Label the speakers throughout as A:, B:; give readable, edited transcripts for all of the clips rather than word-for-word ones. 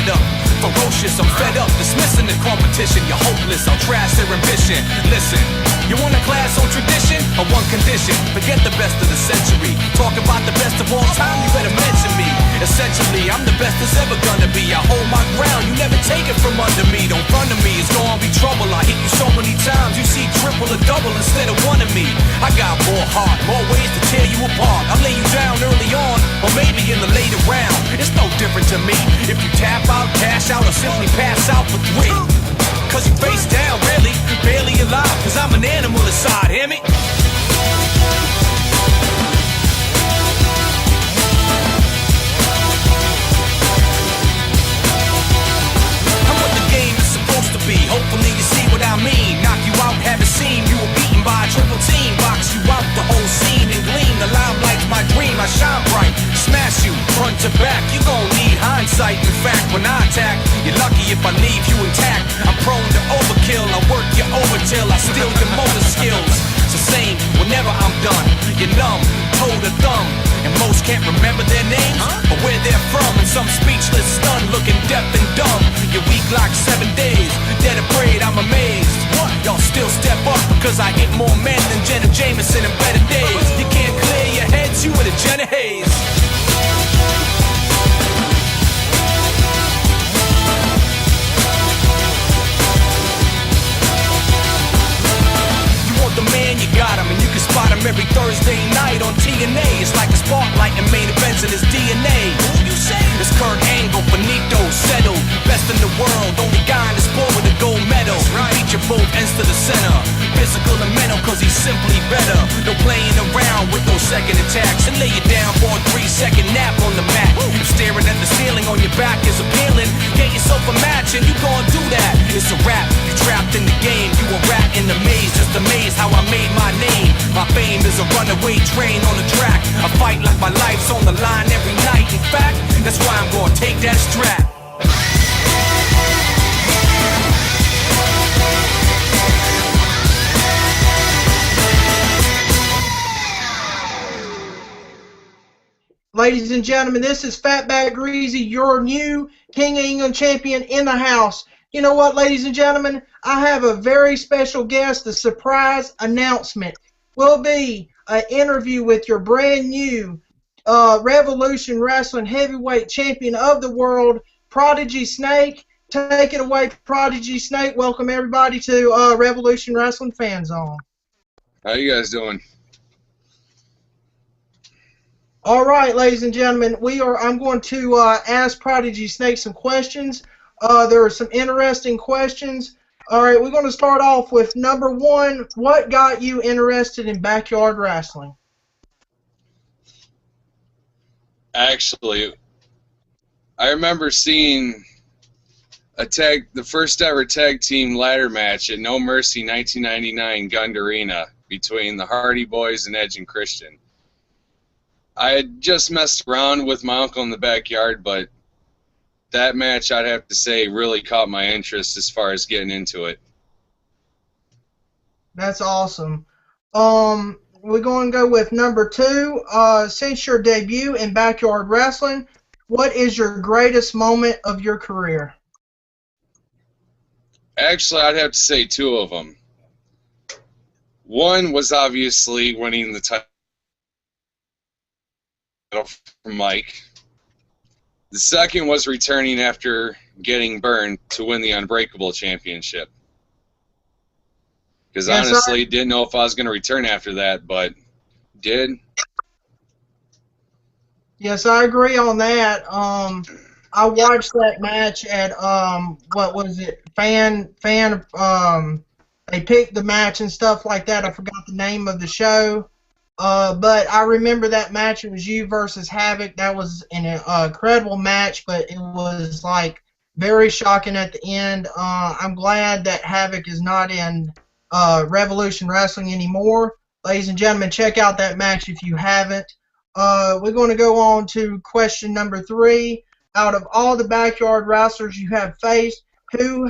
A: fed up, ferocious, I'm fed up, dismissing the competition. You're hopeless, I'll trash their ambition. Listen, you want a class on tradition or one condition? Forget the best of the century. Talk about the best of all time, you better mention me. Essentially, I'm the best there's ever gonna be. I hold my ground, you never take it from under me. Don't front of me, it's gonna be trouble. I hit you so many times, you see triple or double instead of one of me. I got more heart, more ways to tear you apart. I'll lay you down early on, or maybe in the later round. It's no different to me if you tap out, cash out, or simply pass out for 3. Cause you face down, really, barely alive. Cause I'm an animal inside, hear me? I'm what the game is supposed to be. Hopefully you see what I mean. Knock you out, haven't seen you were beaten by a triple team. Box you out the whole scene and gleam. The limelight's my dream, I shine bright. Smash you, front to back. You gon' need hindsight. In fact, when I attack, you're lucky if I leave you intact. I'm prone to overkill, I work you over till I steal your motor skills. It's the same whenever I'm done. You're numb, toe to thumb, and most can't remember their names or where they're from. And some speechless, stunned, looking deaf and dumb. You're weak like 7 days, dead afraid, I'm amazed. Y'all still step up because I hit more men than Jenna Jameson in better days. You can't clear your heads, you with a Jenna Hayes. The man, you got him, and you can spot him every Thursday night on TNA. It's like a spotlight and main events in his DNA. Who you say? It's Kurt Angle, Benito, settled. Best in the world, only guy in the sport with a gold medal. Right. Feature both ends to the center, physical and mental, cause he's simply better. No playing around with those second attacks. And lay you down for a 3-second nap on the mat. If staring at the ceiling on your back is appealing, get yourself a match and you gon' do that. It's a rap, you trapped in the game. You a rat in the maze, just amazed how I made my name. My fame is a runaway train on the track. I fight like my life's on the line every night. In fact, that's why I'm gonna take that strap.
B: Ladies and gentlemen, this is Fatback Greasy, your new King of England champion in the house. You know what, ladies and gentlemen? I have a very special guest. The surprise announcement will be an interview with your brand new Revolution Wrestling Heavyweight Champion of the World, Prodigy Snake. Take it away, Prodigy Snake. Welcome everybody to Revolution Wrestling Fan Zone.
C: How you guys doing?
B: All right, ladies and gentlemen, I'm going to ask Prodigy Snake some questions. There are some interesting questions. All right, we're going to start off with number 1. What got you interested in backyard wrestling?
C: Actually, I remember seeing the first ever tag team ladder match at No Mercy 1999 Gund Arena between the Hardy Boys and Edge and Christian. I had just messed around with my uncle in the backyard, but that match, I'd have to say, really caught my interest as far as getting into it.
B: That's awesome. We're going to go with number 2. Since your debut in backyard wrestling, what is your greatest moment of your career?
C: Actually, I'd have to say 2 of them. One was obviously winning the title from Mike. The second was returning after getting burned to win the Unbreakable Championship. Because honestly, didn't know if I was going to return after that, but did.
B: Yes, I agree on that. I watched that match at what was it? They picked the match and stuff like that. I forgot the name of the show. But I remember that match. It was you versus Havoc. That was an incredible match, but it was like very shocking at the end. I'm glad that Havoc is not in Revolution Wrestling anymore. Ladies and gentlemen, check out that match if you haven't. We're going to go on to question number 3. Out of all the backyard wrestlers you have faced, who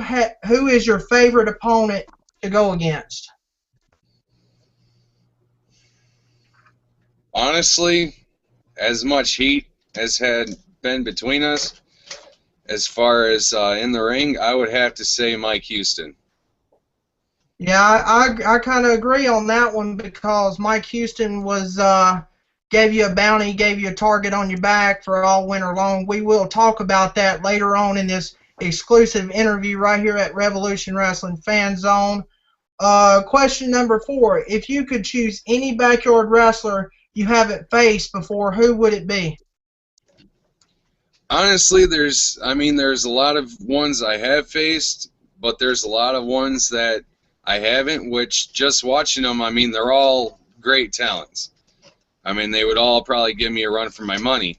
B: is your favorite opponent to go against?
C: Honestly, as much heat as had been between us, as far as in the ring, I would have to say Mike Houston.
B: Yeah, I kind of agree on that one because Mike Houston was gave you a bounty, gave you a target on your back for all winter long. We will talk about that later on in this exclusive interview right here at Revolution Wrestling Fan Zone. Question number 4. If you could choose any backyard wrestler you haven't faced before, who would it be?
C: Honestly, there's a lot of ones I have faced, but there's a lot of ones that I haven't, which just watching them, they're all great talents. They would all probably give me a run for my money.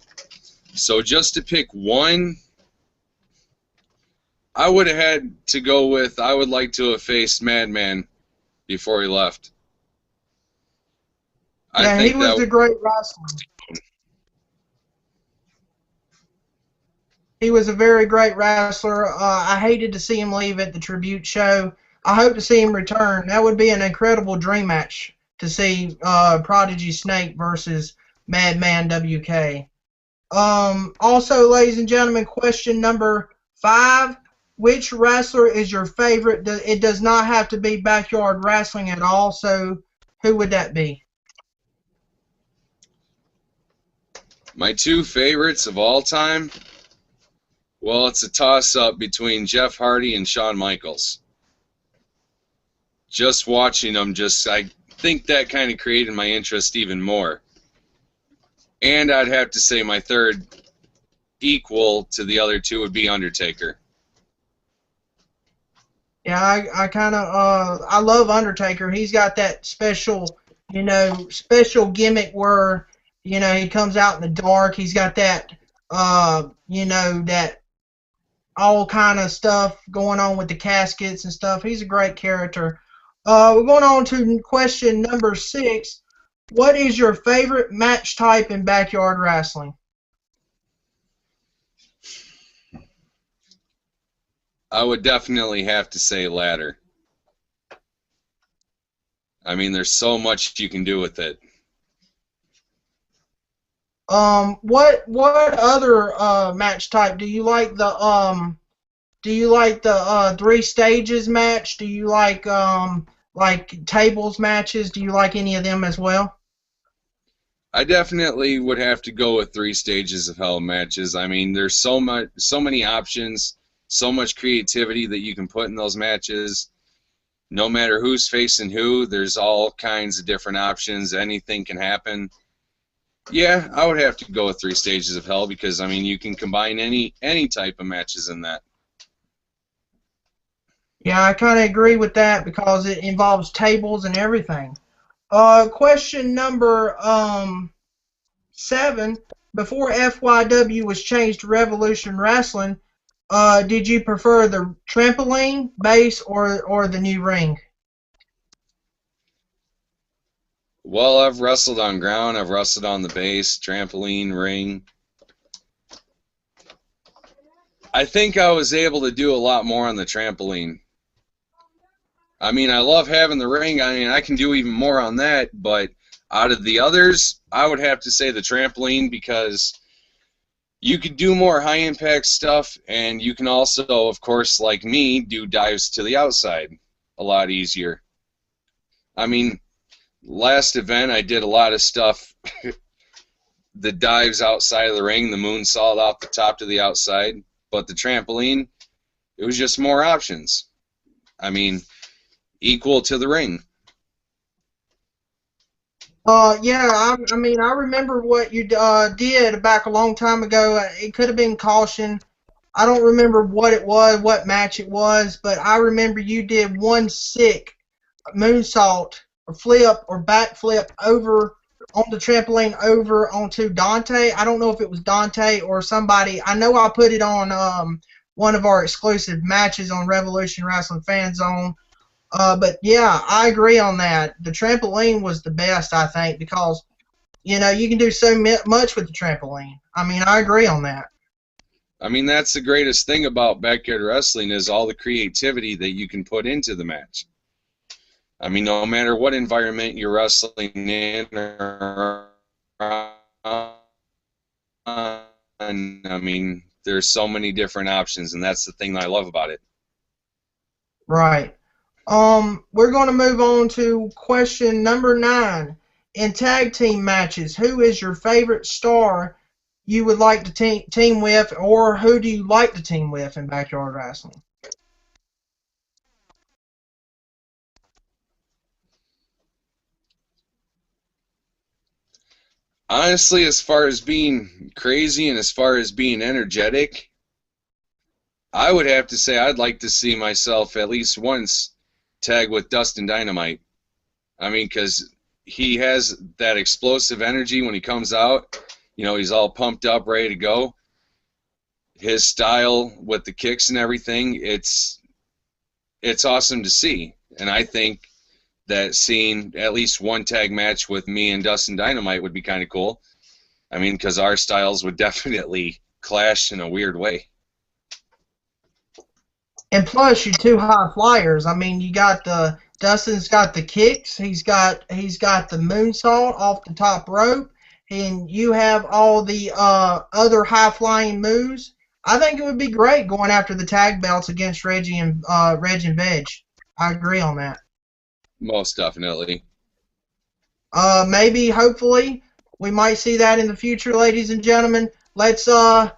C: So just to pick one, I would have had to go with, I would like to have faced Madman before he left.
B: Yeah, he was a great wrestler. He was a very great wrestler. I hated to see him leave at the tribute show. I hope to see him return. That would be an incredible dream match to see Prodigy Snake versus Madman WK. Also, ladies and gentlemen, question number 5. Which wrestler is your favorite? It does not have to be backyard wrestling at all, so who would that be?
C: My 2 favorites of all time? Well, it's a toss-up between Jeff Hardy and Shawn Michaels. Just watching them, I think that kind of created my interest even more. And I'd have to say my third, equal to the other 2, would be Undertaker.
B: Yeah, I love Undertaker. He's got that special gimmick where, he comes out in the dark. He's got that, that all kind of stuff going on with the caskets and stuff. He's a great character. We're going on to question number 6. What is your favorite match type in backyard wrestling?
C: I would definitely have to say ladder. There's so much you can do with it.
B: What other match type do you like? The 3 stages match? Do you like tables matches? Do you like any of them as well?
C: I definitely would have to go with 3 stages of hell matches. There's so many options, so much creativity that you can put in those matches. No matter who's facing who, there's all kinds of different options. Anything can happen. Yeah, I would have to go with 3 stages of hell because you can combine any type of matches in that.
B: Yeah, I kind of agree with that because it involves tables and everything. Question number 7. Before FYW was changed to Revolution Wrestling, did you prefer the trampoline, base, or the new ring?
C: Well, I've wrestled on ground. I've wrestled on the base, trampoline, ring. I think I was able to do a lot more on the trampoline. I love having the ring. I can do even more on that, but out of the others, I would have to say the trampoline because you could do more high-impact stuff, and you can also, of course, like me, do dives to the outside a lot easier. Last event, I did a lot of stuff, the dives outside of the ring, the moonsault off the top to the outside, but the trampoline, it was just more options. Equal to the ring.
B: Yeah, I remember what you did back a long time ago. It could have been caution. I don't remember what it was, what match it was, but I remember you did one sick moonsault or flip or backflip over on the trampoline over onto Dante. I don't know if it was Dante or somebody. I know I put it on one of our exclusive matches on Revolution Wrestling Fan Zone. But yeah, I agree on that. The trampoline was the best, I think, because you can do so much with the trampoline. I agree on that.
C: That's the greatest thing about backyard wrestling is all the creativity that you can put into the match. No matter what environment you're wrestling in there's so many different options, and that's the thing that I love about it.
B: Right. We're going to move on to question number 9. In tag team matches, who is your favorite star you would like to team with, or who do you like to team with in Backyard Wrestling?
C: Honestly, as far as being crazy and as far as being energetic, I would have to say I'd like to see myself at least once tag with Dustin Dynamite. I mean, because he has that explosive energy when he comes out. You know, he's all pumped up, ready to go. His style with the kicks and everything, it's awesome to see. And I think that seeing at least one tag match with me and Dustin Dynamite would be kind of cool. I mean, because our styles would definitely clash in a weird way.
B: And plus, you're 2 high flyers. I mean, you got Dustin's got the kicks. He's got the moonsault off the top rope, and you have all the other high flying moves. I think it would be great going after the tag belts against Reggie and Veg. I agree on that.
C: Most definitely.
B: Maybe, hopefully, we might see that in the future, ladies and gentlemen. I'll tell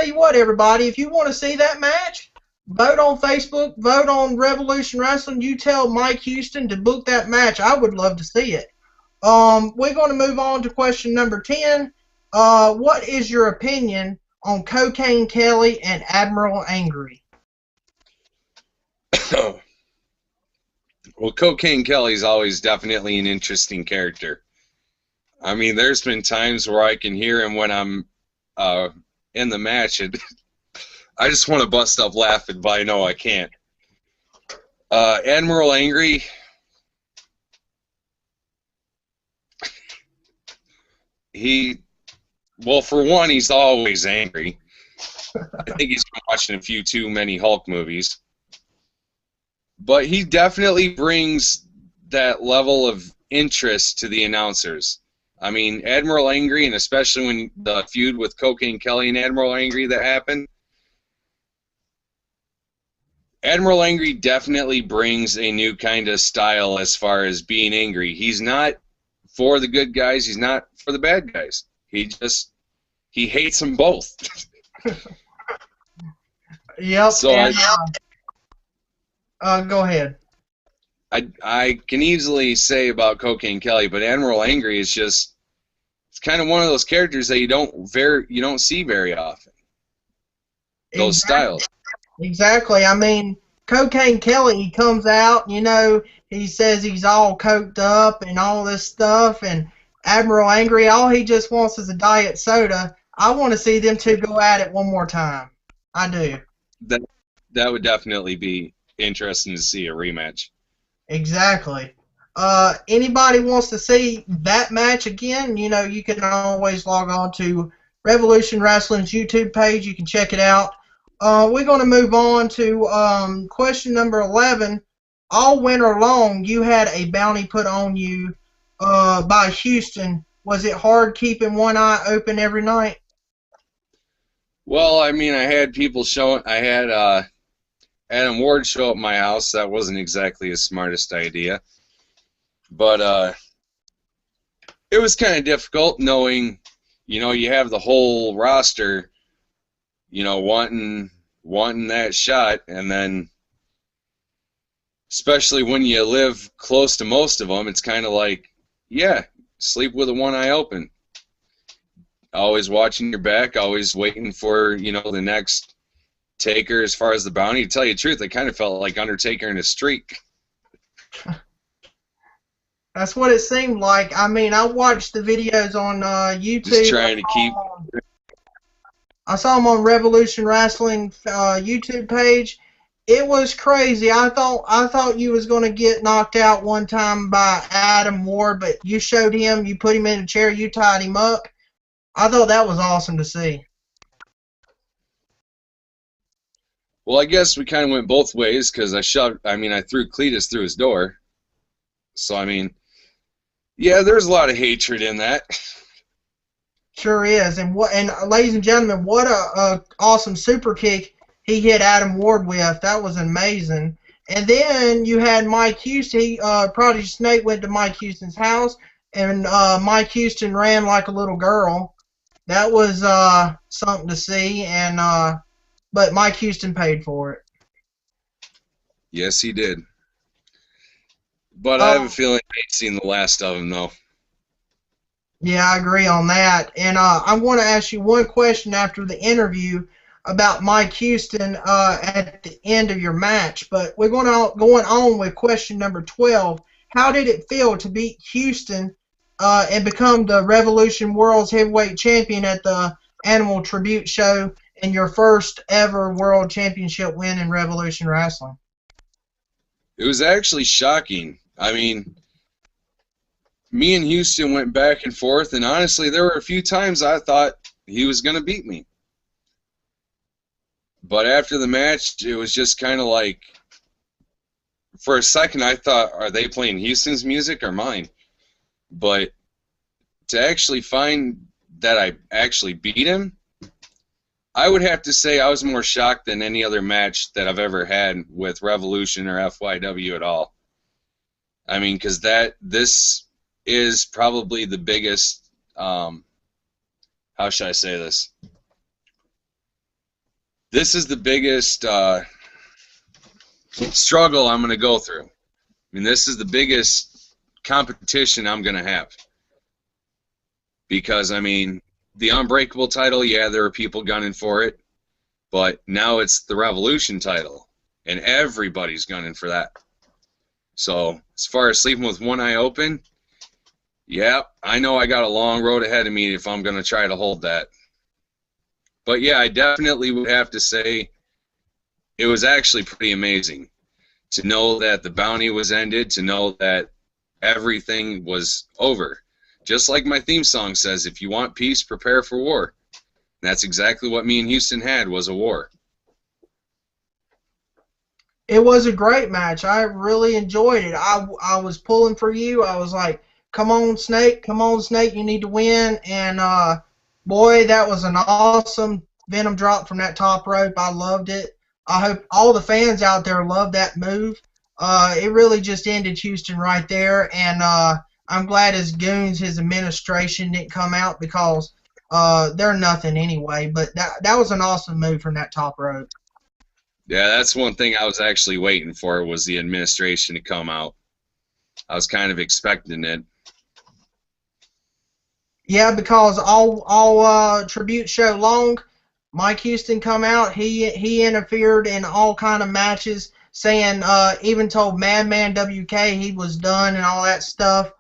B: you what, everybody, if you want to see that match, vote on Facebook, vote on Revolution Wrestling. You tell Mike Houston to book that match. I would love to see it. We're going to move on to question number 10. What is your opinion on Cocaine Kelly and Admiral Angry?
C: Well, Cocaine Kelly's always definitely an interesting character. I mean, there's been times where I can hear him when I'm in the match, and I just want to bust up laughing, but I know I can't. Admiral Angry, well, for one, he's always angry. I think he's been watching a few too many Hulk movies. But he definitely brings that level of interest to the announcers. I mean, Admiral Angry, and especially when the feud with Cocaine Kelly and Admiral Angry that happened, Admiral Angry definitely brings a new kind of style as far as being angry. He's not for the good guys. He's not for the bad guys. He hates them both.
B: Yep.
C: So
B: go ahead.
C: I can easily say about Cocaine Kelly, but Admiral Angry is just, it's kind of one of those characters that you don't see very often. Those styles.
B: Exactly. I mean, Cocaine Kelly, he comes out, he says he's all coked up and all this stuff, and Admiral Angry, all he just wants is a diet soda. I want to see them two go at it one more time. I do.
C: That would definitely be interesting to see a rematch.
B: Exactly. Anybody wants to see that match again, you can always log on to Revolution Wrestling's YouTube page. You can check it out. We're going to move on to question number 11. All winter long, you had a bounty put on you by Houston. Was it hard keeping one eye open every night?
C: Well, I mean, I had people showing. I had Adam Ward show up at my house. That wasn't exactly his smartest idea. But it was kind of difficult knowing, you have the whole roster, wanting that shot, and then especially when you live close to most of them, it's kind of like, yeah, sleep with one eye open. Always watching your back, always waiting for, the next taker as far as the bounty. To tell you the truth, it kind of felt like Undertaker in a streak.
B: That's what it seemed like. I mean, I watched the videos on YouTube.
C: Just trying to keep...
B: I saw them on Revolution Wrestling YouTube page. It was crazy. I thought you was going to get knocked out one time by Adam Ward, but you showed him, you put him in a chair, you tied him up. I thought that was awesome to see.
C: Well, I guess we kind of went both ways because I threw Cletus through his door. So, I mean, yeah, there's a lot of hatred in that.
B: Sure is. And ladies and gentlemen, what a awesome super kick he hit Adam Ward with. That was amazing. And then you had Mike Houston. Prodigy Snake went to Mike Houston's house, and Mike Houston ran like a little girl. That was something to see. And but Mike Houston paid for it.
C: Yes, he did. But I have a feeling I ain't seen the last of him, though.
B: Yeah, I agree on that. And I want to ask you one question after the interview about Mike Houston at the end of your match. But we're going on with question number 12. How did it feel to beat Houston and become the Revolution World's Heavyweight Champion at the Animal Tribute Show and your first ever World Championship win in Revolution Wrestling?
C: It was actually shocking. I mean, me and Houston went back and forth, and honestly, there were a few times I thought he was going to beat me. But after the match, it was just kind of like, for a second, I thought, are they playing Houston's music or mine? But to actually find that I actually beat him, I would have to say I was more shocked than any other match that I've ever had with Revolution or FYW at all. I mean, because this is probably the biggest, how should I say this? This is the biggest struggle I'm going to go through. I mean, this is the biggest competition I'm going to have. Because, I mean, the Unbreakable title, yeah, there are people gunning for it. But now it's the Revolution title. And everybody's gunning for that. So, as far as sleeping with one eye open, yeah, I know I got a long road ahead of me if I'm going to try to hold that. But yeah, I definitely would have to say it was actually pretty amazing to know that the bounty was ended, to know that everything was over. Just like my theme song says, if you want peace, prepare for war. And that's exactly what me and Houston had, was a war.
B: It was a great match. I really enjoyed it. I was pulling for you. I was like, come on, Snake, you need to win. And, boy, that was an awesome Venom drop from that top rope. I loved it. I hope all the fans out there loved that move. It really just ended Houston right there. And I'm glad his goons, his administration didn't come out because they're nothing anyway. But that was an awesome move from that top rope.
C: Yeah, that's one thing I was actually waiting for, was the administration to come out. I was kind of expecting it. Yeah,
B: because all tribute show long, Mike Houston come out. He interfered in all kind of matches, saying even told Madman WK he was done and all that stuff.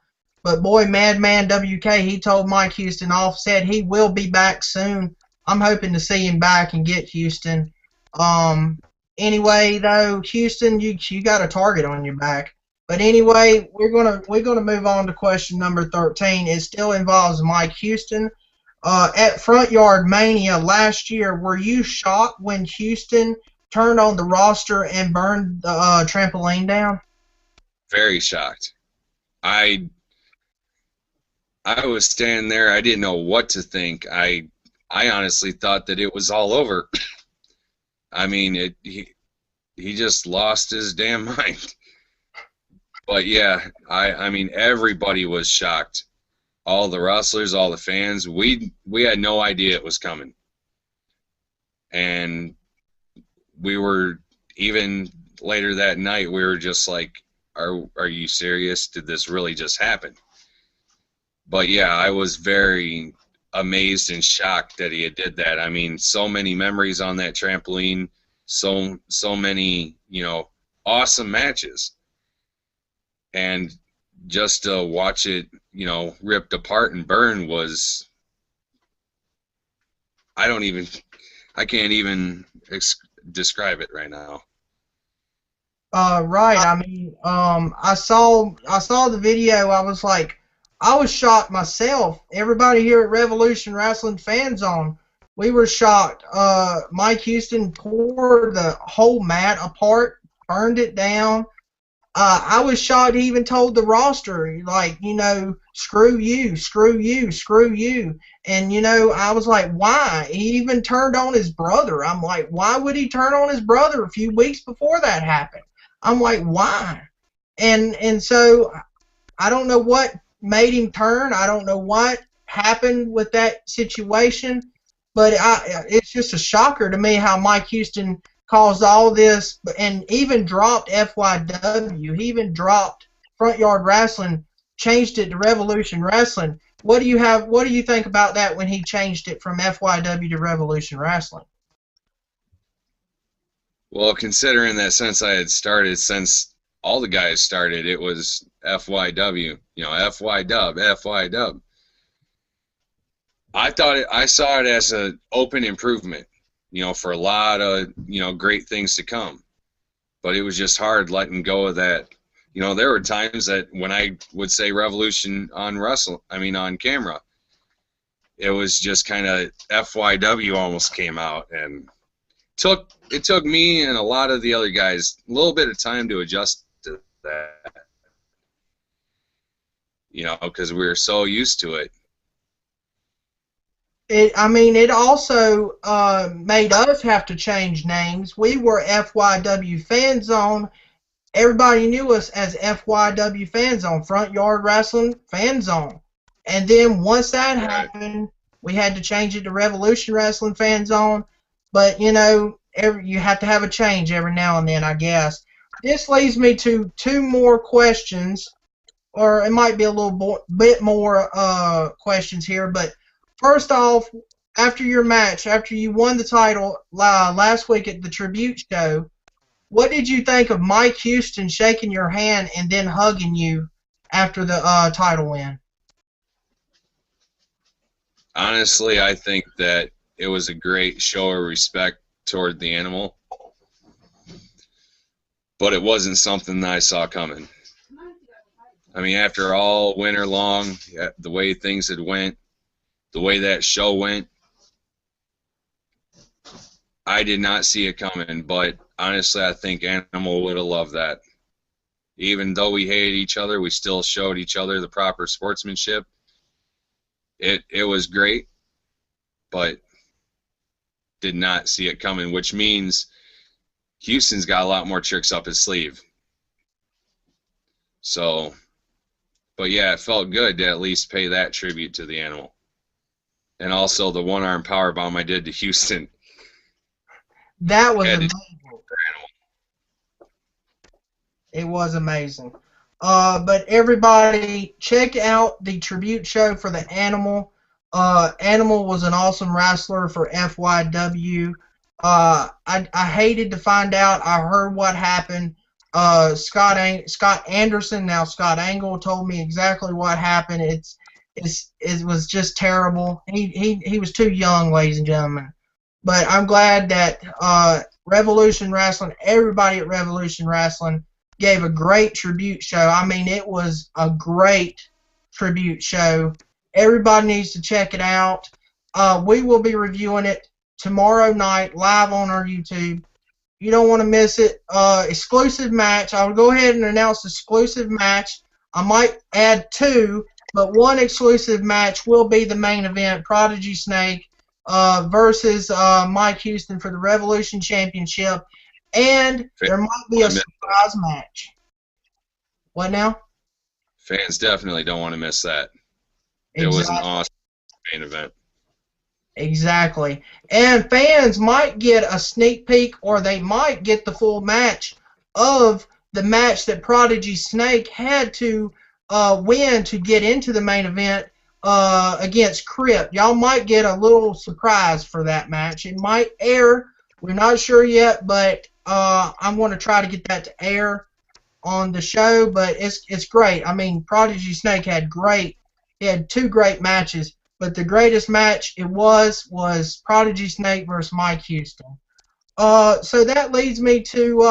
B: But boy, Madman WK, he told Mike Houston off, said he will be back soon. I'm hoping to see him back and get Houston. Anyway, though, Houston, you got a target on your back. But anyway, we're gonna move on to question number 13. It still involves Mike Houston. At Front Yard Mania last year, were you shocked when Houston turned on the roster and burned the trampoline down?
C: Very shocked. I was standing there. I didn't know what to think. I honestly thought that it was all over. I mean, he just lost his damn mind. But yeah, I mean, everybody was shocked. All the wrestlers, all the fans. We had no idea it was coming. And we were, even later that night, we were just like, are you serious? Did this really just happen? But yeah, I was very amazed and shocked that he did that. I mean, so many memories on that trampoline, so many, awesome matches. And just to watch it, ripped apart and burn was, I can't even describe it right now.
B: Right. I mean, I saw the video. I was shocked myself. Everybody here at Revolution Wrestling Fan Zone, we were shocked. Mike Houston tore the whole mat apart, burned it down. I was shocked he even told the roster, like, you know, screw you, screw you, screw you. And, you know, I was like, why? He even turned on his brother. I'm like, why would he turn on his brother a few weeks before that happened? I'm like, why? And so I don't know what made him turn. I don't know what happened with that situation. But it's just a shocker to me how Mike Houston caused all this and even dropped FYW. He even dropped Front Yard Wrestling, changed it to Revolution Wrestling. What do you think about that when he changed it from FYW to Revolution Wrestling?
C: Well, considering that since all the guys started, it was FYW, you know, FY dub. I saw it as an open improvement, you know, for a lot of, you know, great things to come. But it was just hard letting go of that. You know, there were times that when I would say Revolution on camera, it was just kind of FYW almost came out, and it took me and a lot of the other guys a little bit of time to adjust to that. You know, because we were so used to it.
B: It also made us have to change names. We were FYW Fan Zone. Everybody knew us as FYW Fan Zone, Front Yard Wrestling Fan Zone. And then once that happened, we had to change it to Revolution Wrestling Fan Zone. But, you know, you have to have a change every now and then, I guess. This leads me to two more questions, or it might be a little bit more questions here, but first off, after your match, after you won the title last week at the tribute show, what did you think of Mike Houston shaking your hand and then hugging you after the title win?
C: Honestly, I think that it was a great show of respect toward the animal, but it wasn't something that I saw coming. I mean, after all winter long, the way things had went, the way that show went, I did not see it coming, but honestly, I think Animal would have loved that. Even though we hated each other, we still showed each other the proper sportsmanship. It was great, but did not see it coming, which means Houston's got a lot more tricks up his sleeve. So, but yeah, it felt good to at least pay that tribute to the Animal. And also the one-arm powerbomb I did to Houston.
B: That was amazing. It was amazing. But everybody, check out the tribute show for the Animal. Animal was an awesome wrestler for FYW. I hated to find out. I heard what happened. Scott Anderson, now Scott Angle, told me exactly what happened. It was just terrible. He was too young, ladies and gentlemen. But I'm glad that Revolution Wrestling, everybody at Revolution Wrestling, gave a great tribute show. I mean, it was a great tribute show. Everybody needs to check it out. We will be reviewing it tomorrow night live on our YouTube. You don't want to miss it. Exclusive match. I'll go ahead and announce the exclusive match. I might add two, but one exclusive match will be the main event, Prodigy Snake versus Mike Houston for the Revolution Championship. And there might be a surprise match. What now?
C: Fans definitely don't want to miss that. Exactly. It was an awesome main event.
B: Exactly. And fans might get a sneak peek, or they might get the full match of the match that Prodigy Snake had to win to get into the main event against Crip. Y'all might get a little surprise for that match. It might air. We're not sure yet, but I'm going to try to get that to air on the show. But it's great. I mean, Prodigy Snake had two great matches. But the greatest match was Prodigy Snake versus Mike Houston. So that leads me to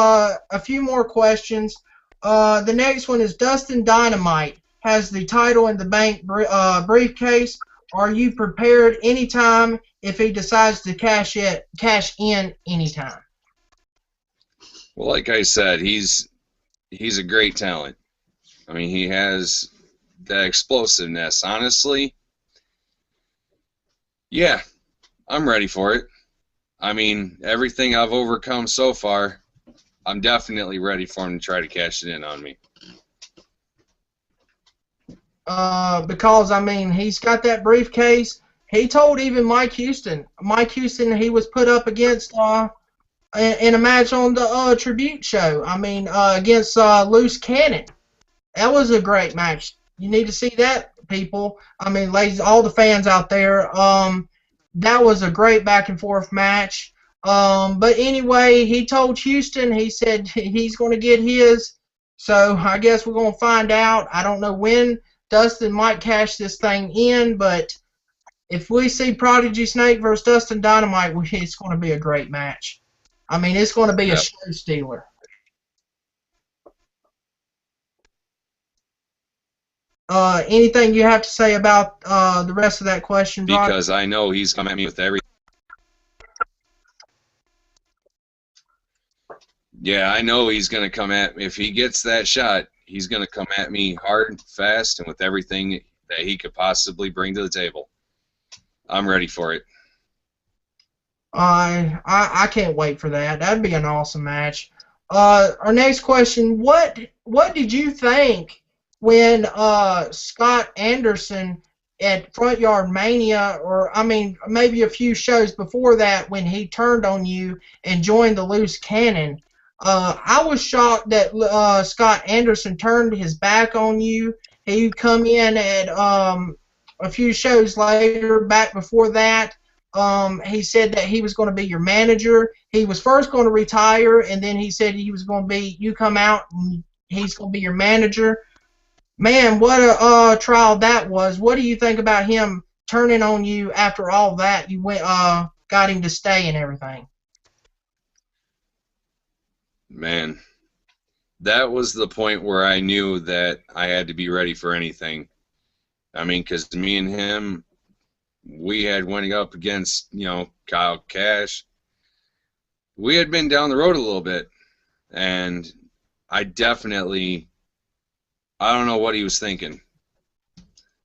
B: a few more questions. The next one is Dustin Dynamite has the title in the bank briefcase. Are you prepared anytime if he decides to cash in anytime?
C: Well, like I said, he's he's a great talent. I mean, he has that explosiveness. Honestly, yeah, I'm ready for it. I mean, everything I've overcome so far, I'm definitely ready for him to try to cash it in on me.
B: Because, I mean, he's got that briefcase. He told even Mike Houston, he was put up against in a match on the tribute show. I mean, against Loose Cannon. That was a great match. You need to see that, people. I mean, ladies, all the fans out there. That was a great back and forth match. But anyway, he told Houston, he said he's going to get his. So I guess we're going to find out. I don't know when Dustin might cash this thing in, but if we see Prodigy Snake versus Dustin Dynamite, it's going to be a great match. I mean, it's going to be a show stealer. Anything you have to say about the rest of that question, Brock?
C: Because I know he's come at me with everything. Yeah, I know he's going to come at me. If he gets that shot, he's going to come at me hard, fast, and with everything that he could possibly bring to the table. I'm ready for it.
B: I can't wait for that. That'd be an awesome match. Our next question: What did you think when Scott Anderson at Front Yard Mania, or I mean maybe a few shows before that, when he turned on you and joined the Loose Cannon? I was shocked that Scott Anderson turned his back on you. He come in at a few shows later, back before that. He said that he was going to be your manager. He was first going to retire, and then he said he was going to be, you come out and he's going to be your manager. Man, what a trial that was. What do you think about him turning on you after all that? You went, got him to stay and everything.
C: Man, that was the point where I knew that I had to be ready for anything. I mean, because me and him, we had went up against, Kyle Cash. We had been down the road a little bit, and I don't know what he was thinking.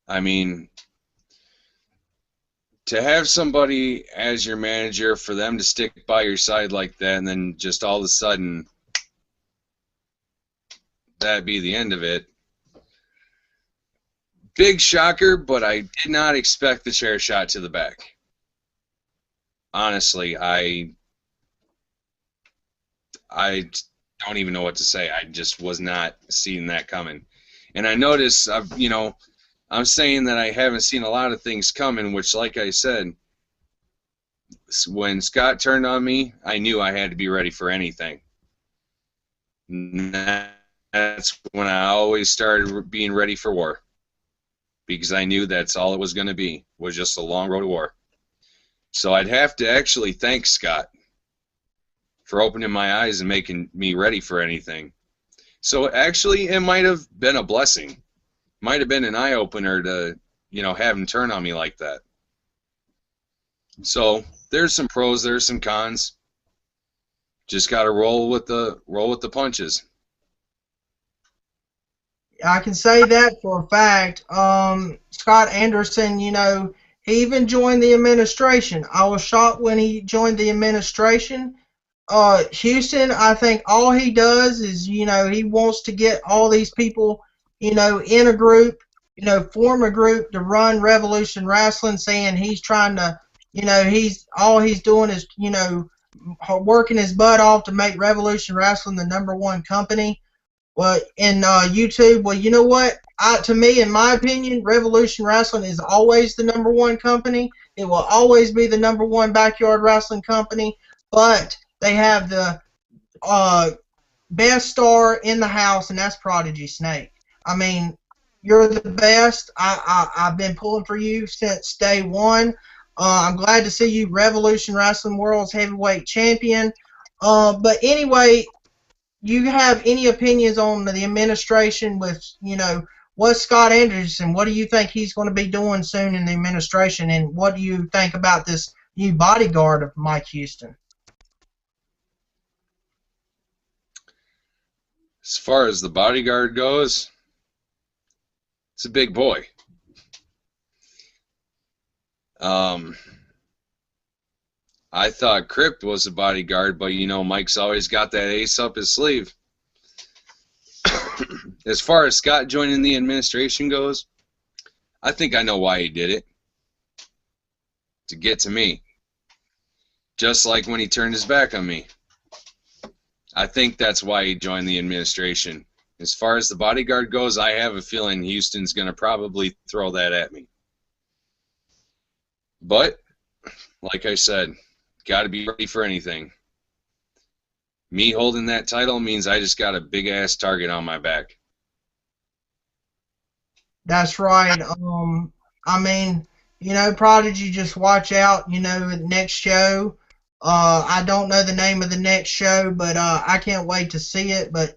C: I mean, to have somebody as your manager, for them to stick by your side like that, and then just all of a sudden that be the end of it. Big shocker, but I did not expect the chair shot to the back. Honestly, I don't even know what to say. I just was not seeing that coming. And I noticed, I'm saying that I haven't seen a lot of things coming, which, like I said, when Scott turned on me, I knew I had to be ready for anything. That's when I always started being ready for war, because I knew that's all it was going to be, was just a long road to war. So I'd have to actually thank Scott for opening my eyes and making me ready for anything. So actually, it might have been a blessing. Might have been an eye-opener to, have him turn on me like that. So there's some pros, there's some cons. Just got to roll with the punches.
B: I can say that for a fact. Scott Anderson, he even joined the administration. I was shocked when he joined the administration. Houston, I think all he does is, he wants to get all these people, in a group, form a group to run Revolution Wrestling, saying he's trying to, he's doing is, working his butt off to make Revolution Wrestling the #1 company. Well, in YouTube, well, you know what? To me, in my opinion, Revolution Wrestling is always the #1 company. It will always be the #1 backyard wrestling company. But they have the best star in the house, and that's Prodigy Snake. I mean, you're the best. I've been pulling for you since day one. I'm glad to see you Revolution Wrestling World's Heavyweight Champion. But anyway, you have any opinions on the administration with, what's Scott Anderson? What do you think he's going to be doing soon in the administration? And what do you think about this new bodyguard of Mike Houston?
C: As far as the bodyguard goes, it's a big boy. I thought Crypt was a bodyguard, but you know, Mike's always got that ace up his sleeve. As far as Scott joining the administration goes, I think I know why he did it. To get to me. Just like when he turned his back on me. I think that's why he joined the administration. As far as the bodyguard goes, I have a feeling Houston's going to probably throw that at me. But, like I said, got to be ready for anything. Me holding that title means I just got a big-ass target on my back.
B: That's right. I mean, you know, Prodigy, just watch out, you know, the next show. I don't know the name of the next show, but I can't wait to see it. But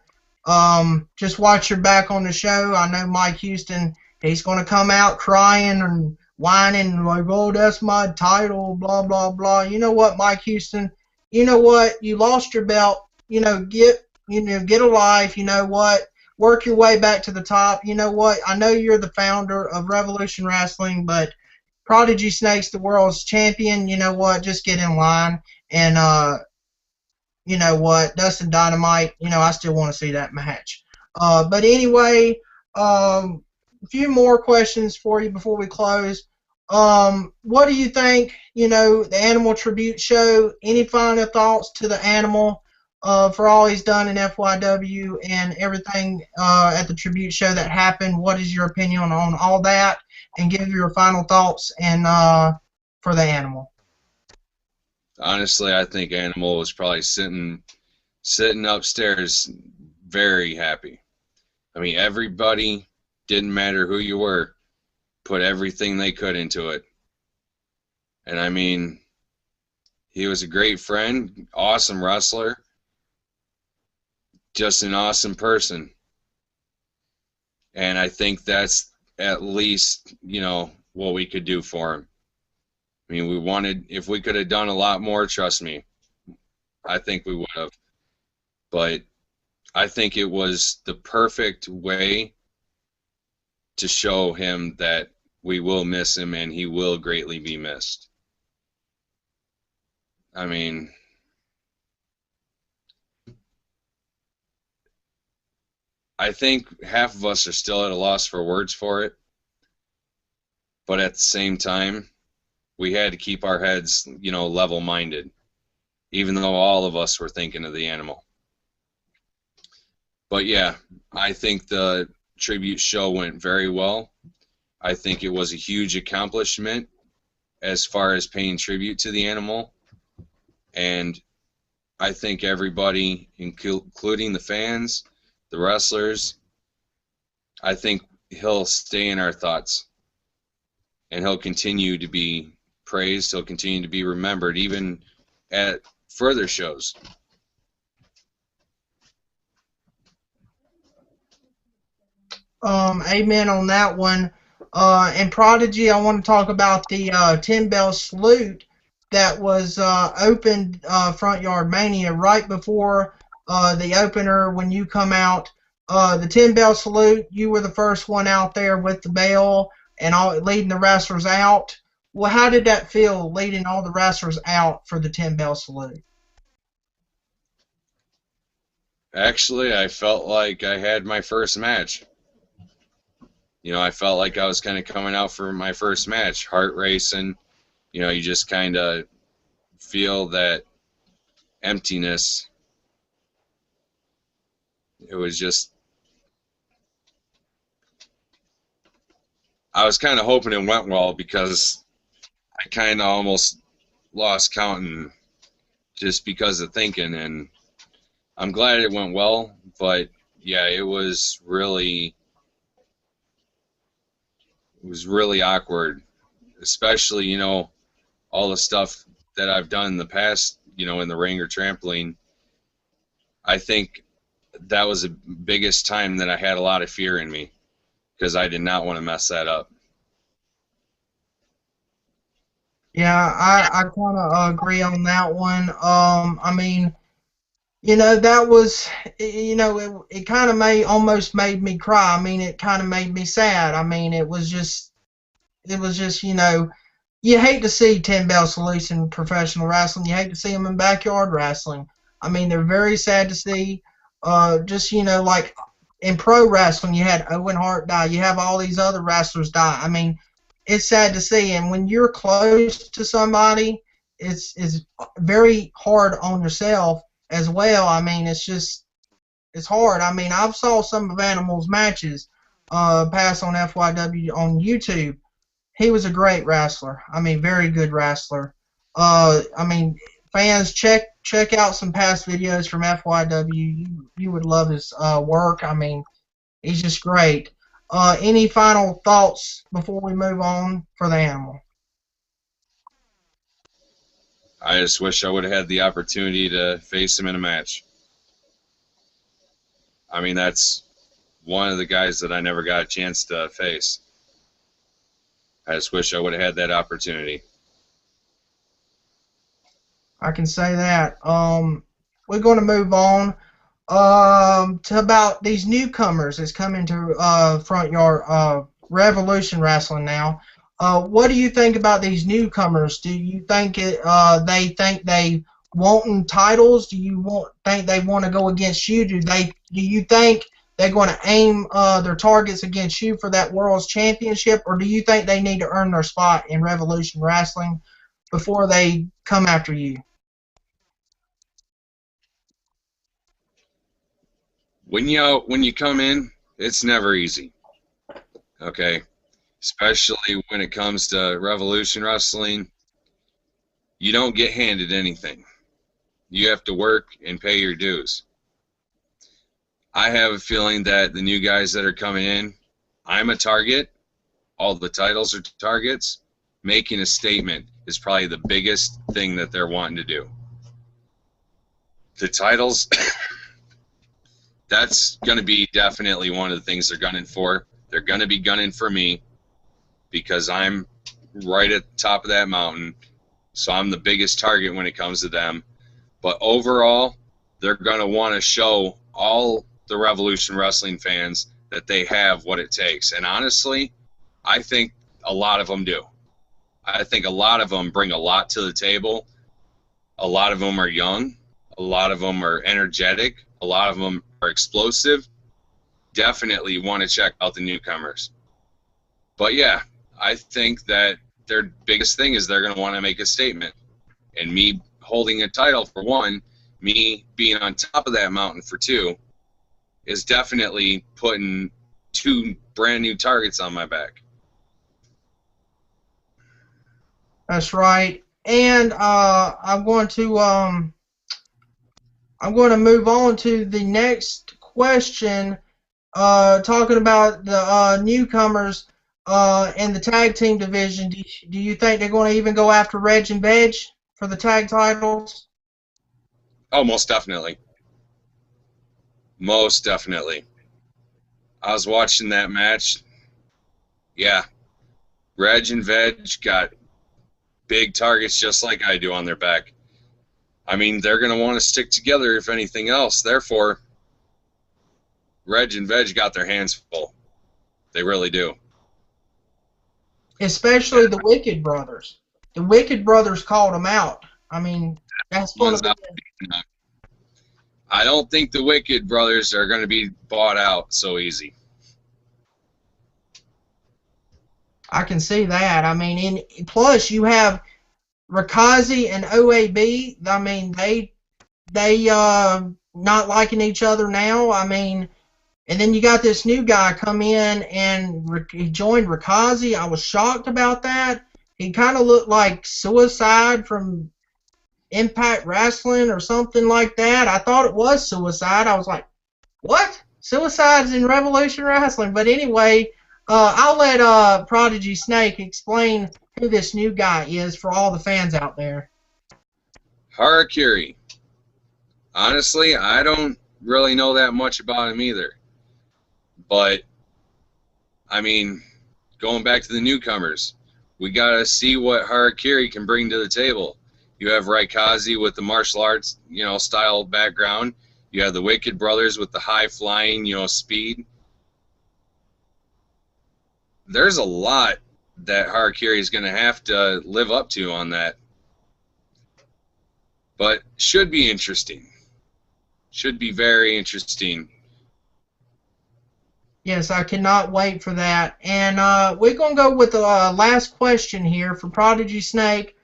B: just watch your back on the show. I know Mike Houston, he's going to come out crying and whining like, oh, that's my title, blah, blah, blah. You know what, Mike Houston? You know what? You lost your belt. You know, get a life. You know what? Work your way back to the top. You know what? I know you're the founder of Revolution Wrestling, but Prodigy Snake's the world's champion. You know what? Just get in line. And, you know what? Dustin Dynamite, you know, I still want to see that match. But anyway, a few more questions for you before we close. What do you think, you know, the Animal Tribute Show? Any final thoughts to the Animal for all he's done in FYW and everything at the Tribute Show that happened? What is your opinion on all that? And give your final thoughts and for the Animal.
C: Honestly, I think Animal was probably sitting upstairs very happy. I mean, everybody, didn't matter who you were, put everything they could into it. And I mean, he was a great friend, awesome wrestler, just an awesome person. And I think that's at least, you know, what we could do for him. I mean, if we could have done a lot more, trust me, I think we would have. But I think it was the perfect way to show him that we will miss him and he will greatly be missed. I mean, I think half of us are still at a loss for words for it. But at the same time, we had to keep our heads, you know, level-minded, even though all of us were thinking of the Animal. But yeah, I think the tribute show went very well. I think it was a huge accomplishment as far as paying tribute to the Animal. And I think everybody, including the fans, the wrestlers, I think he'll stay in our thoughts. And he'll continue to be praised. He'll continue to be remembered, even at further shows.
B: Amen on that one. And Prodigy, I want to talk about the 10-bell salute that was opened Front Yard Mania right before the opener when you come out. The 10-bell salute, you were the first one out there with the bell and leading the wrestlers out. Well, how did that feel, leading all the wrestlers out for the 10-bell salute?
C: Actually, I felt like I had my first match. You know, I felt like I was kind of coming out for my first match, heart racing. You know, you just kind of feel that emptiness. It was just, I was kind of hoping it went well because I kind of almost lost counting just because of thinking, and I'm glad it went well, but yeah, it was really awkward, especially, you know, all the stuff that I've done in the past, you know, in the ring or trampoline. I think that was the biggest time that I had a lot of fear in me because I did not want to mess that up. Yeah,
B: I kind of agree on that one. I mean, that was, it kind of almost made me cry. I mean, it kind of made me sad. I mean, it was just, you hate to see 10 bell salutes in professional wrestling. You hate to see them in backyard wrestling. I mean, they're very sad to see. Just, like in pro wrestling, you had Owen Hart die. You have all these other wrestlers die. I mean, it's sad to see. And when you're close to somebody, it's very hard on yourself as well. I mean, it's hard. I mean, I've saw some of Animal's matches pass on FYW on YouTube. He was a great wrestler. I mean, very good wrestler. I mean, fans, check out some past videos from FYW. You would love his work. I mean, he's just great. Any final thoughts before we move on for the Animal?
C: I just wish I would have had the opportunity to face him in a match. I mean, that's one of the guys that I never got a chance to face. I just wish I would have had that opportunity.
B: I can say that. We're going to move on to about these newcomers that's coming to Front Yard Revolution Wrestling now. What do you think about these newcomers? Do you think they think they wanting titles? Do you think they want to go against you? Do you think they're going to aim their targets against you for that World's Championship, or do you think they need to earn their spot in Revolution Wrestling before they come after you?
C: When you come in, it's never easy. Okay? Especially when it comes to Revolution Wrestling, you don't get handed anything. You have to work and pay your dues. I have a feeling that the new guys that are coming in, I'm a target. All the titles are targets. Making a statement is probably the biggest thing that they're wanting to do. The titles, that's going to be definitely one of the things they're gunning for. They're going to be gunning for me because I'm right at the top of that mountain. So I'm the biggest target when it comes to them. But overall, they're going to want to show all the Revolution Wrestling fans that they have what it takes. And honestly, I think a lot of them do. I think a lot of them bring a lot to the table. A lot of them are young. A lot of them are energetic. A lot of them are explosive. Definitely want to check out the newcomers. But yeah, I think that their biggest thing is they're going to want to make a statement. And me holding a title for one, me being on top of that mountain for two, is definitely putting two brand new targets on my back.
B: That's right. And I'm going to move on to the next question, talking about the newcomers in the tag team division. Do you think they're going to even go after Reg and Veg for the tag titles?
C: Oh, most definitely. Most definitely. I was watching that match. Yeah. Reg and Veg got big targets just like I do on their back. I mean, they're going to want to stick together if anything else. Therefore, Reg and Veg got their hands full. They really do.
B: Especially the Wicked Brothers. The Wicked Brothers called them out. I mean, that's going to be...
C: I don't think the Wicked Brothers are going to be bought out so easy.
B: I can see that. I mean, plus you have Rikazi and OAB. I mean, they not liking each other now. I mean, and then you got this new guy come in and he joined Rikazi. I was shocked about that. He kind of looked like Suicide from Impact Wrestling or something like that. I thought it was Suicide. I was like, what? Suicide's in Revolution Wrestling. But anyway, I'll let Prodigy Snake explain who this new guy is for all the fans out there.
C: Harakiri. Honestly, I don't really know that much about him either. But, I mean, going back to the newcomers, we got to see what Harakiri can bring to the table. You have Raikazi with the martial arts, style background. You have the Wicked Brothers with the high flying, speed. There's a lot that Harakiri is going to have to live up to on that. But should be interesting. Should be very interesting.
B: Yes, I cannot wait for that. And we're going to go with the last question here for Prodigy Snake.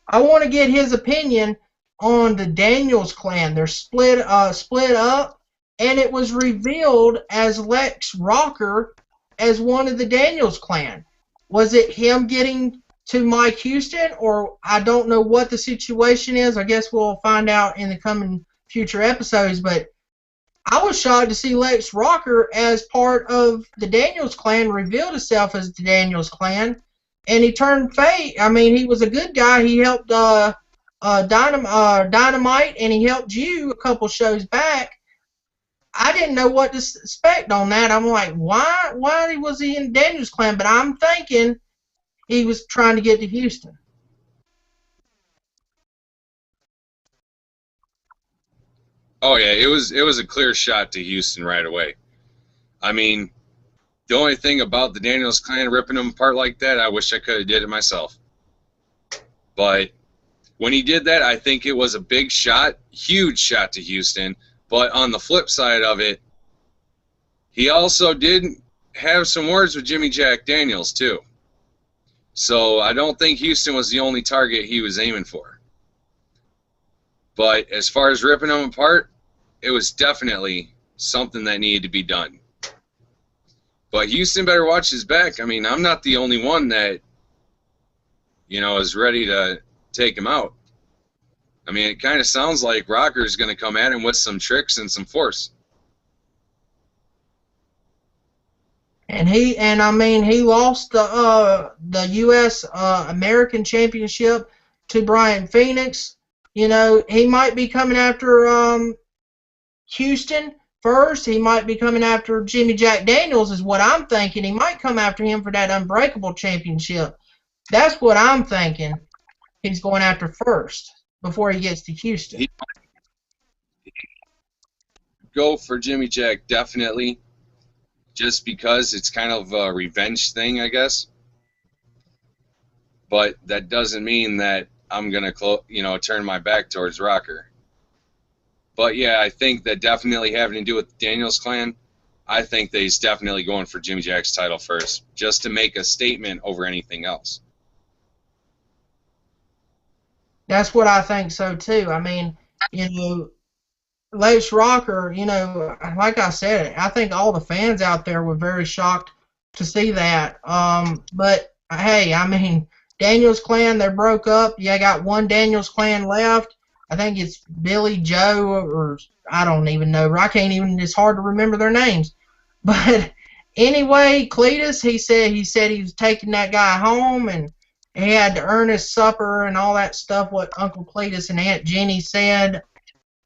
B: I want to get his opinion on the Daniels clan. They're split up, and it was revealed as Lex Rocker as one of the Daniels clan. Was it him getting to Mike Houston, or I don't know what the situation is. I guess we'll find out in the coming future episodes, but I was shocked to see Lex Rocker as part of the Daniels clan revealed himself as the Daniels clan, and he turned face. I mean, he was a good guy. He helped Dynamite, and he helped you a couple shows back. I didn't know what to expect on that. I'm like, why was he in Daniels clan? But I'm thinking he was trying to get to Houston.
C: Oh yeah, it was a clear shot to Houston right away. I mean, the only thing about the Daniels clan ripping them apart like that, I wish I could have did it myself. But when he did that, I think it was a big shot, huge shot to Houston. But on the flip side of it, he also did have some words with Jimmy Jack Daniels too. So I don't think Houston was the only target he was aiming for. But as far as ripping them apart, it was definitely something that needed to be done. But Houston better watch his back. I mean, I'm not the only one that, is ready to take him out. I mean, it kind of sounds like Rocker's going to come at him with some tricks and some force.
B: And he lost the U.S. American Championship to Brian Phoenix. He might be coming after Houston first. He might be coming after Jimmy Jack Daniels is what I'm thinking. He might come after him for that Unbreakable Championship. That's what I'm thinking. He's going after first before he gets to Houston.
C: He go for Jimmy Jack, definitely. Just because it's kind of a revenge thing, I guess. But that doesn't mean that I'm going to turn my back towards Rocker. But yeah, I think that definitely having to do with the Daniels clan, I think that he's definitely going for Jimmy Jack's title first, just to make a statement over anything else.
B: That's what I think so too. I mean, Lex Rocker, like I said, I think all the fans out there were very shocked to see that. But hey, I mean, Daniels clan, they broke up. You got one Daniels clan left. I think it's Billy Joe, or I don't even know. It's hard to remember their names. But anyway, Cletus, he said he was taking that guy home, and he had to earn his supper and all that stuff, what Uncle Cletus and Aunt Jenny said.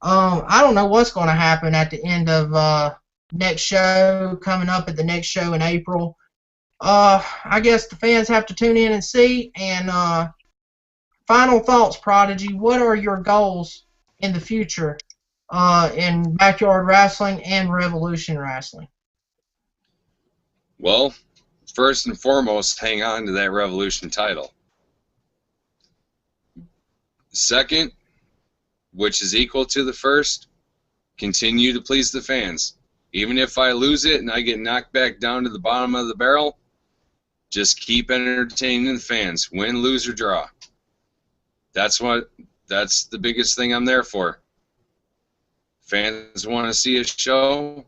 B: I don't know what's going to happen at the end of next show, coming up at the next show in April. I guess the fans have to tune in and see. And final thoughts, Prodigy. What are your goals in the future in Backyard Wrestling and Revolution Wrestling?
C: Well, first and foremost, hang on to that Revolution title. Second, which is equal to the first, continue to please the fans. Even if I lose it and I get knocked back down to the bottom of the barrel, just keep entertaining the fans. Win, lose, or draw. That's the biggest thing I'm there for. Fans want to see a show,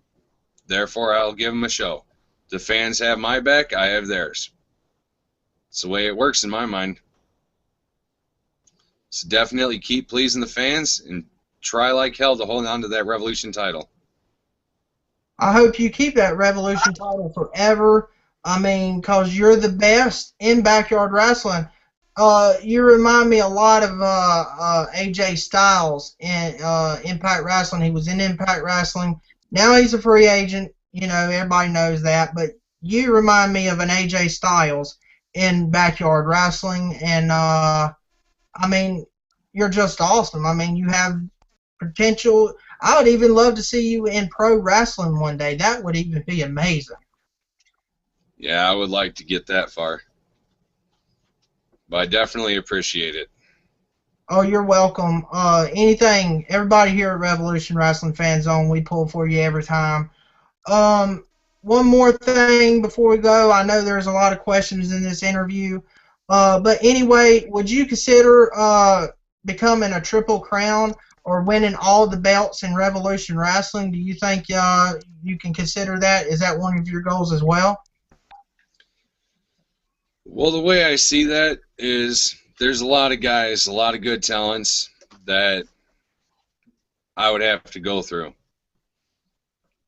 C: therefore I'll give them a show. The fans have my back, I have theirs. It's the way it works in my mind. So definitely keep pleasing the fans and try like hell to hold on to that Revolution title.
B: I hope you keep that Revolution title forever. I mean, because you're the best in Backyard Wrestling. You remind me a lot of AJ Styles in Impact Wrestling. He was in Impact Wrestling. Now he's a free agent. Everybody knows that. But you remind me of an AJ Styles in Backyard Wrestling. And I mean, you're just awesome. I mean, you have potential. I would even love to see you in pro wrestling one day. That would even be amazing.
C: Yeah, I would like to get that far. But I definitely appreciate it.
B: Oh, you're welcome. Anything, everybody here at Revolution Wrestling Fan Zone, we pull for you every time. One more thing before we go. I know there's a lot of questions in this interview. But anyway, would you consider becoming a Triple Crown or winning all the belts in Revolution Wrestling? Do you think you can consider that? Is that one of your goals as well?
C: Well, the way I see that is there's a lot of guys, a lot of good talents that I would have to go through.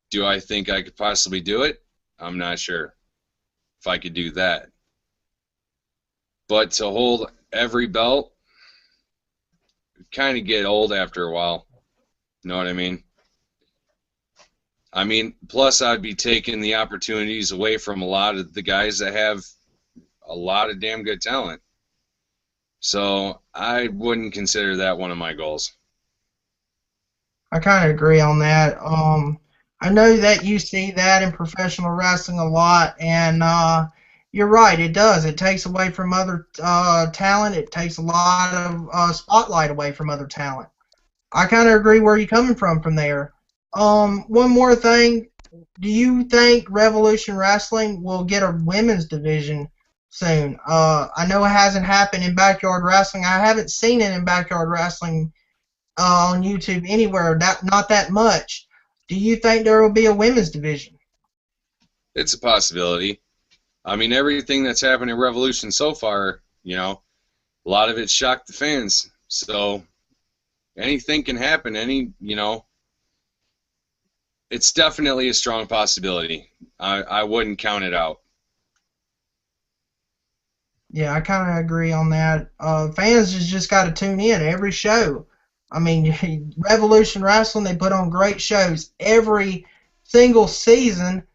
C: Do I think I could possibly do it? I'm not sure if I could do that. But to hold every belt, kind of get old after a while. You know what I mean? I mean, plus I'd be taking the opportunities away from a lot of the guys that have a lot of damn good talent. So I wouldn't consider that one of my goals.
B: I kind of agree on that. I know that you see that in professional wrestling a lot, and you're right, it does. It takes away from other talent. It takes a lot of spotlight away from other talent. I kind of agree where you're coming from there. One more thing. Do you think Revolution Wrestling will get a women's division soon? I know it hasn't happened in Backyard Wrestling. I haven't seen it in Backyard Wrestling on YouTube anywhere, not that much. Do you think there will be a women's division?
C: It's a possibility. I mean, everything that's happened in Revolution so far, you know, a lot of it shocked the fans. So anything can happen. You know, it's definitely a strong possibility. I wouldn't count it out.
B: Yeah, I kind of agree on that. Fans just got to tune in every show. I mean, Revolution Wrestling, they put on great shows every single season.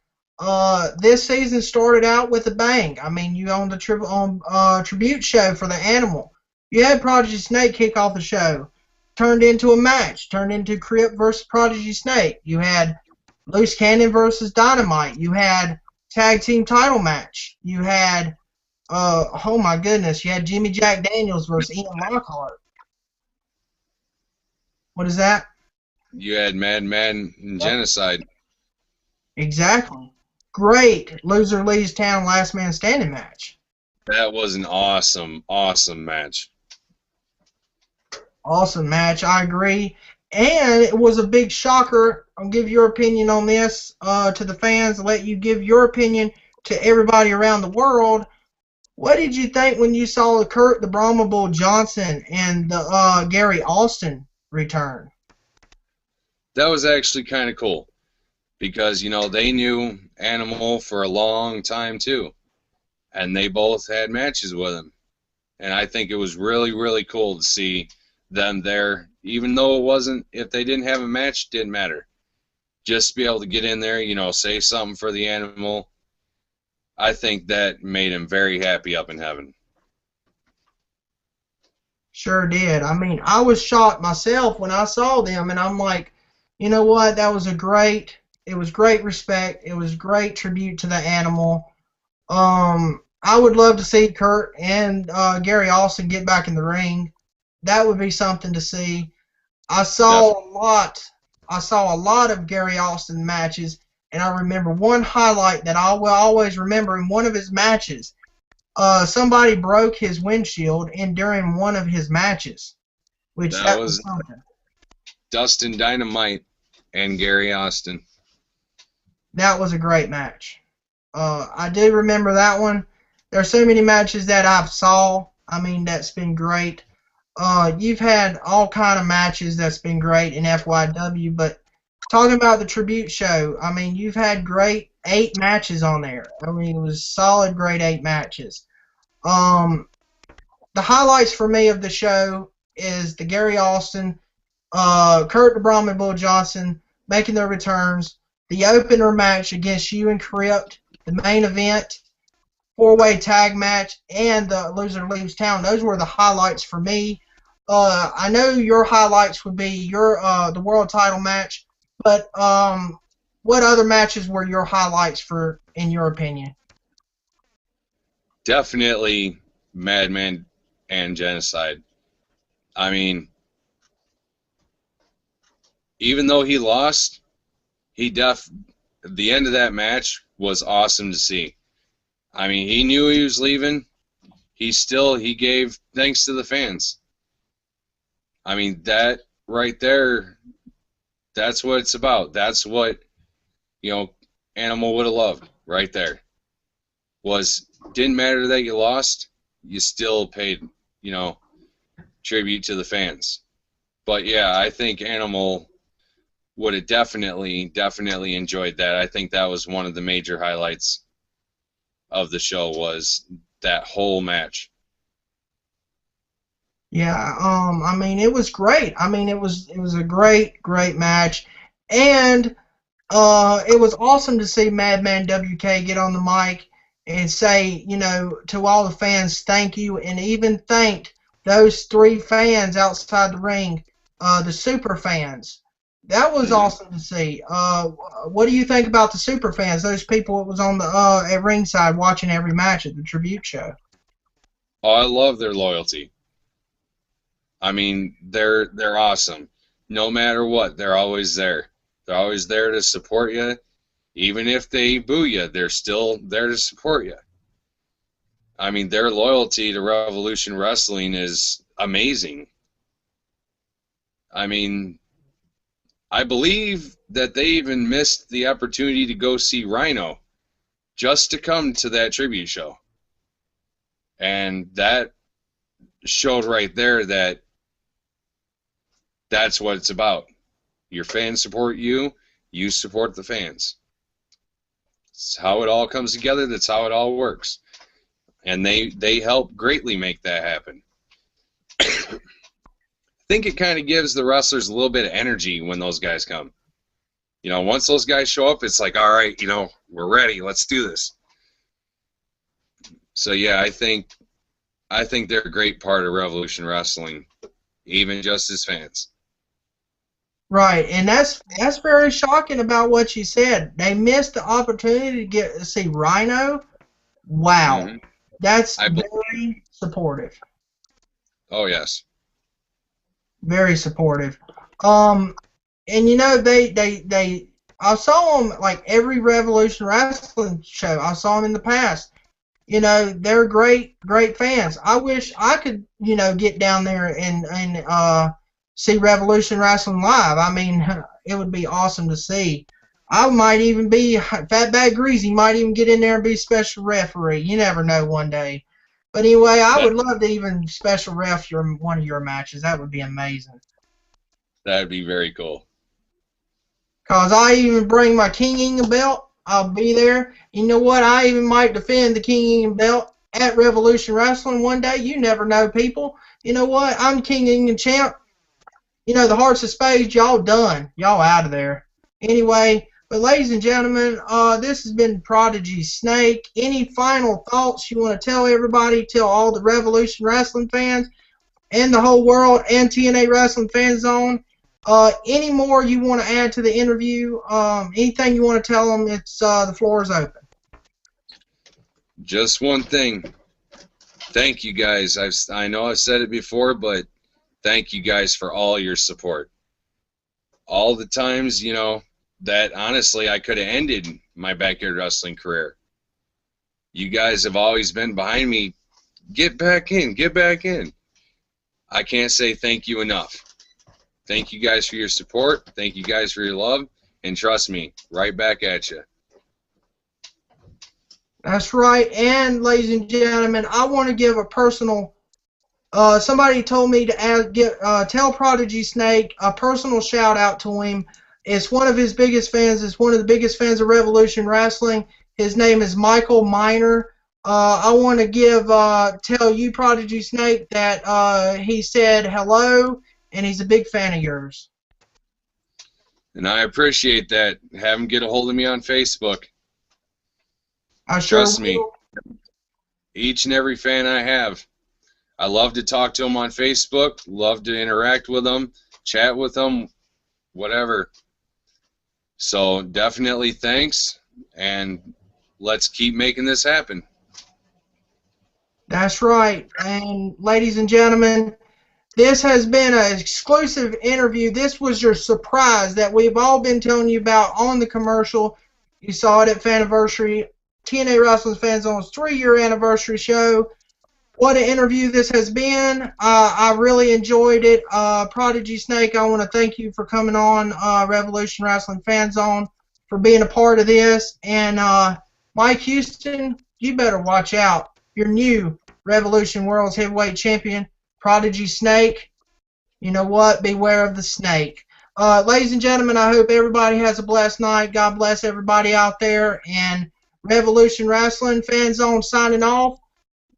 B: This season started out with a bang. I mean, you owned the tribute show for the Animal. You had Prodigy Snake kick off the show. Turned into a match. Turned into Crip versus Prodigy Snake. You had Loose Cannon versus Dynamite. You had tag team title match. You had, oh my goodness, you had Jimmy Jack Daniels versus Ian Lockhart. What is that?
C: You had Madman and Genocide.
B: Exactly. Great loser leaves town last man standing match.
C: That was an awesome, awesome match.
B: Awesome match, I agree. And it was a big shocker. I'll give your opinion on this to the fans, let you give your opinion to everybody around the world. What did you think when you saw Kurt the Brahma Bull Johnson and the Gary Austin return?
C: That was actually kind of cool because, you know, they knew Animal for a long time too, and they both had matches with him. And I think it was really, really cool to see them there, even though it wasn't, if they didn't have a match, it didn't matter. Just to be able to get in there, you know, say something for the Animal, I think that made him very happy up in heaven.
B: Sure did. I mean, I was shocked myself when I saw them, and I'm like, you know what? That was it was great respect. It was great tribute to the Animal. I would love to see Kurt and Gary Austin get back in the ring. That would be something to see. I saw a lot of Gary Austin matches, and I remember one highlight that I will always remember in one of his matches. Somebody broke his windshield during one of his matches, which that was something.
C: Dustin Dynamite and Gary Austin.
B: That was a great match. I do remember that one. There are so many matches that I've saw. I mean, that's been great. You've had all kind of matches that's been great in FYW, but talking about the tribute show, I mean, you've had great 8 matches on there. I mean, it was solid, great 8 matches. The highlights for me of the show is the Gary Austin, Kurt the Brahman Bull Johnson making their returns, the opener match against you and Crypt, the main event, 4-way tag match, and the loser leaves town. Those were the highlights for me. I know your highlights would be your the world title match, but what other matches were your highlights for, in your opinion?
C: Definitely Madman and Genocide. I mean, even though he lost, the end of that match was awesome to see. I mean, he knew he was leaving. He gave thanks to the fans. I mean, that right there, that's what it's about. That's what, Animal would have loved right there. Didn't matter that you lost, you still paid, tribute to the fans. But yeah, I think Animal would have definitely enjoyed that. I think that was one of the major highlights of the show, was that whole match.
B: Yeah, I mean, it was great. I mean, it was a great match, and it was awesome to see Madman WK get on the mic and say, to all the fans, thank you, and even thanked those 3 fans outside the ring, the super fans. That was awesome to see. What do you think about the super fans? Those people that was on the at ringside watching every match at the tribute show.
C: Oh, I love their loyalty. I mean, they're awesome. No matter what, they're always there. They're always there to support you. Even if they boo you, they're still there to support you. I mean, their loyalty to Revolution Wrestling is amazing. I mean, I believe that they even missed the opportunity to go see Rhino just to come to that tribute show. And that showed right there that that's what it's about. Your fans support you, you support the fans. It's how it all comes together, that's how it all works. And they help greatly make that happen. I think it kind of gives the wrestlers a little bit of energy when those guys come. Once those guys show up, it's like, all right, we're ready, let's do this. So yeah, I think they're a great part of Revolution Wrestling, even just as fans.
B: Right, and that's very shocking about what you said. They missed the opportunity to get to see Rhino. Wow, that's very supportive.
C: Oh yes,
B: very supportive. And they I saw them like every Revolution Wrestling show. I saw them in the past. They're great fans. I wish I could get down there and see Revolution Wrestling live. I mean, it would be awesome to see. I might even be Fatback Greasy. Might even get in there and be special referee. You never know one day. But anyway, I would love to even special ref one of your matches. That would be amazing.
C: That would be very cool.
B: Cause I even bring my King Ingham belt. I'll be there. You know what? I even might defend the King Ingham belt at Revolution Wrestling one day. You never know, people. You know what? I'm King Ingham champ. The Hearts of Spades, y'all done. Y'all out of there. Anyway, but ladies and gentlemen, this has been Prodigy Snake. Any final thoughts you want to tell everybody, tell all the Revolution Wrestling fans and the whole world and TNA Wrestling Fan Zone? Any more you want to add to the interview? Anything you want to tell them? It's the floor is open.
C: Just one thing. Thank you guys. I know I've said it before, but thank you guys for all your support. All the times, that honestly I could have ended my backyard wrestling career. You guys have always been behind me. Get back in, get back in. I can't say thank you enough. Thank you guys for your support. Thank you guys for your love. And trust me, right back at you.
B: That's right. And ladies and gentlemen, I want to give a personal. Somebody told me to tell Prodigy Snake a personal shout out to him. It's one of his biggest fans. It's one of the biggest fans of Revolution Wrestling. His name is Michael Miner. I want to tell you, Prodigy Snake, that he said hello, and he's a big fan of yours.
C: And I appreciate that. Have him get a hold of me on Facebook.
B: I sure
C: Trust me.
B: will.
C: Each and every fan I have, I love to talk to them on Facebook, love to interact with them, chat with them, whatever. So definitely thanks, and let's keep making this happen.
B: That's right. And ladies and gentlemen, this has been an exclusive interview. This was your surprise that we've all been telling you about on the commercial. You saw it at Faniversary, TNA Wrestling Fan Zone's 3-year anniversary show. What an interview this has been. I really enjoyed it. Prodigy Snake, I want to thank you for coming on Revolution Wrestling Fan Zone, for being a part of this. And Mike Houston, you better watch out. Your new Revolution World's Heavyweight Champion, Prodigy Snake. You know what? Beware of the snake. Ladies and gentlemen, I hope everybody has a blessed night. God bless everybody out there. And Revolution Wrestling Fan Zone signing off.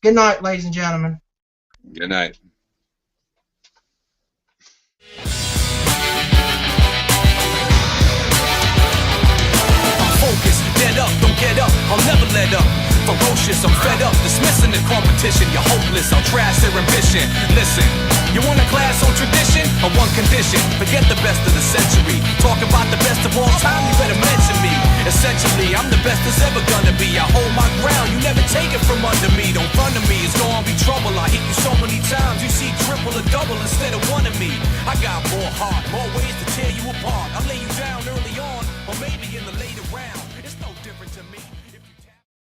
B: Good night, ladies and gentlemen.
C: Good night.
A: Focus, dead up, don't get up, I'll never let up. Ferocious, I'm fed up, dismissing the competition. You're hopeless, I'll trash their ambition. Listen, you want a class on tradition or one condition? Forget the best of the century. Talk about the best of all time, you better mention me. Essentially, I'm the best there's ever gonna be. I hold my ground, you never take it from under me. Don't front of me, it's gonna be trouble. I hit you so many times, you see triple or double instead of one of me. I got more heart, more ways to tear you apart. I'll lay you down early on, or maybe in the later round. It's no different to me.